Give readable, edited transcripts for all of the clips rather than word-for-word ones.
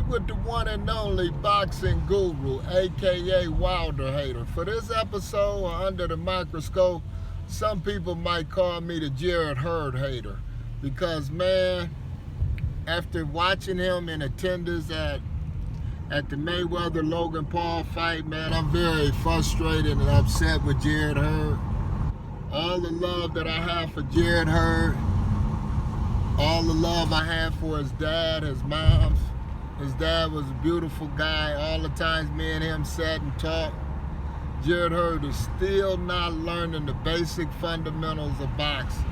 you with the one and only boxing guru, aka Wilder Hater. For this episode, Under the Microscope, some people might call me the Jarrett Hurd Hater, because man, after watching him in attendance at the Mayweather-Logan Paul fight, man, I'm very frustrated and upset with Jarrett Hurd. All the love that I have for Jarrett Hurd, all the love I have for his dad, his mom. His dad was a beautiful guy. All the times me and him sat and talked. Jarrett Hurd is still not learning the basic fundamentals of boxing.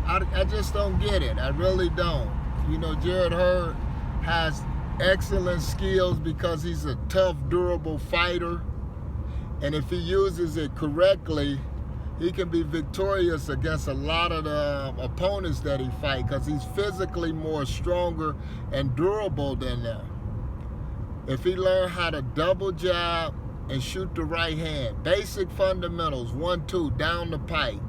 I just don't get it. I really don't. You know, Jarrett Hurd has excellent skills because he's a tough, durable fighter. And if he uses it correctly, he can be victorious against a lot of the opponents that he fights, because he's physically more stronger and durable than them. If he learned how to double jab and shoot the right hand, basic fundamentals, 1-2, down the pipe.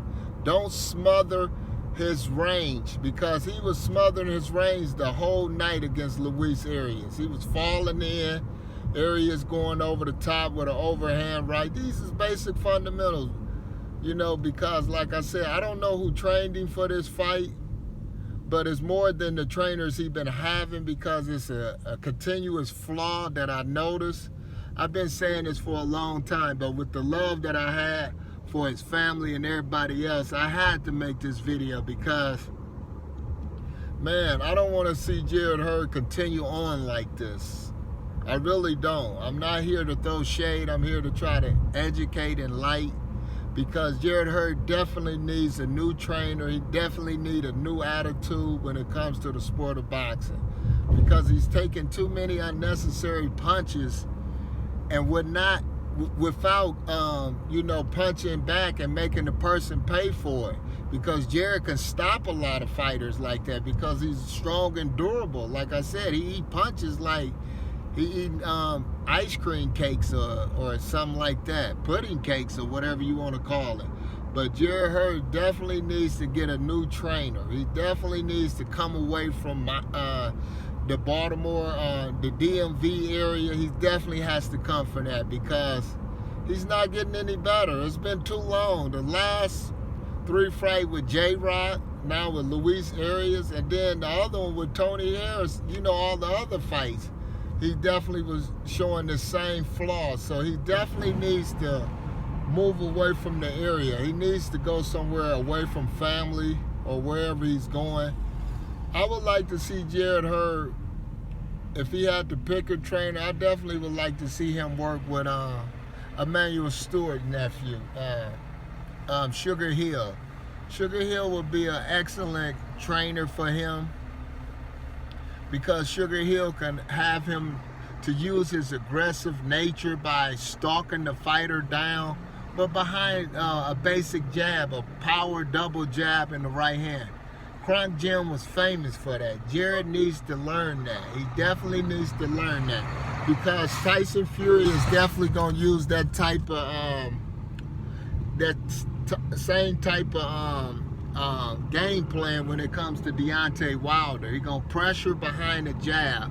Don't smother his range, because he was smothering his range the whole night against Luis Arias. He was falling in, Arias going over the top with an overhand right. These is basic fundamentals. You know, because like I said, I don't know who trained him for this fight, but it's more than the trainers he's been having, because it's a continuous flaw that I noticed. I've been saying this for a long time, but with the love that I had for his family and everybody else, I had to make this video, because, man, I don't want to see Jarrett Hurd continue on like this. I really don't. I'm not here to throw shade. I'm here to try to educate and enlighten. Because Jarrett Hurd definitely needs a new trainer. He definitely needs a new attitude when it comes to the sport of boxing. Because he's taking too many unnecessary punches and without punching back and making the person pay for it. Because Jarrett can stop a lot of fighters like that, because he's strong and durable. Like I said, he eat punches like he eating ice cream cakes or something like that, pudding cakes or whatever you want to call it. But Jarrett Hurd definitely needs to get a new trainer. He definitely needs to come away from the Baltimore, the DMV area. He definitely has to come for that, because he's not getting any better. It's been too long. The last 3 fights with J-Rod, now with Luis Arias, and then the other one with Tony Harris, you know, all the other fights, he definitely was showing the same flaws. So he definitely needs to move away from the area. He needs to go somewhere away from family or wherever he's going. I would like to see Jarrett Hurd, if he had to pick a trainer, I definitely would like to see him work with Emmanuel Stewart's nephew, Sugar Hill. Sugar Hill would be an excellent trainer for him, because Sugar Hill can have him to use his aggressive nature by stalking the fighter down, but behind a basic jab, a power double jab in the right hand. Kronk Jim was famous for that. Jarrett needs to learn that. He definitely needs to learn that, because Tyson Fury is definitely going to use that type of, same type of game plan when it comes to Deontay Wilder. He's going to pressure behind the jab.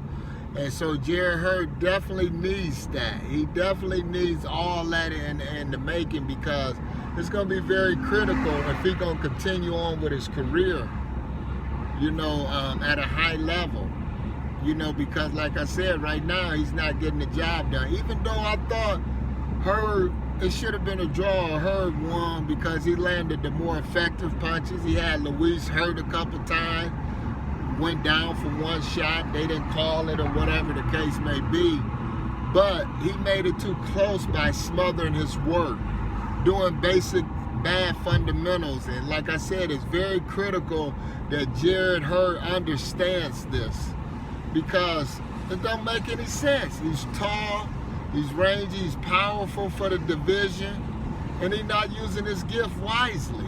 And so Jarrett Hurd definitely needs that. He definitely needs all that in the making, because it's going to be very critical if he's going to continue on with his career, you know, at a high level. You know, because like I said, right now he's not getting the job done. Even though I thought Hurd, it should have been a draw. Hurd won because he landed the more effective punches. He had Luis hurt a couple times, went down for one shot. They didn't call it or whatever the case may be. But he made it too close by smothering his work, doing basic bad fundamentals. And like I said, it's very critical that Jarrett Hurd understands this, because it don't make any sense. He's tall, he's rangy, he's powerful for the division, and he's not using his gift wisely.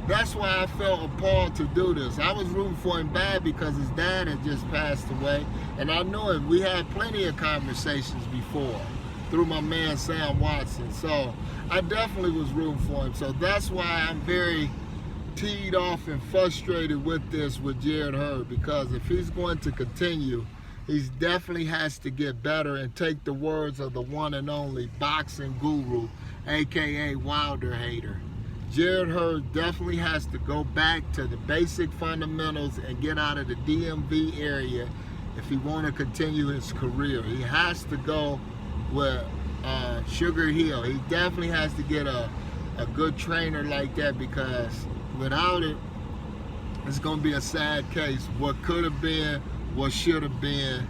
That's why I felt appalled to do this. I was rooting for him bad because his dad had just passed away, and I know him. We had plenty of conversations before through my man Sam Watson. So I definitely was rooting for him. So that's why I'm very teed off and frustrated with this with Jarrett Hurd, because if he's going to continue, He definitely has to get better and take the words of the one and only boxing guru, aka Wilder hater. Jarrett Hurd definitely has to go back to the basic fundamentals and get out of the DMV area if he want to continue his career. He has to go with Sugar Hill. He definitely has to get a good trainer like that, because without it, it's going to be a sad case. What could have been, what should have been,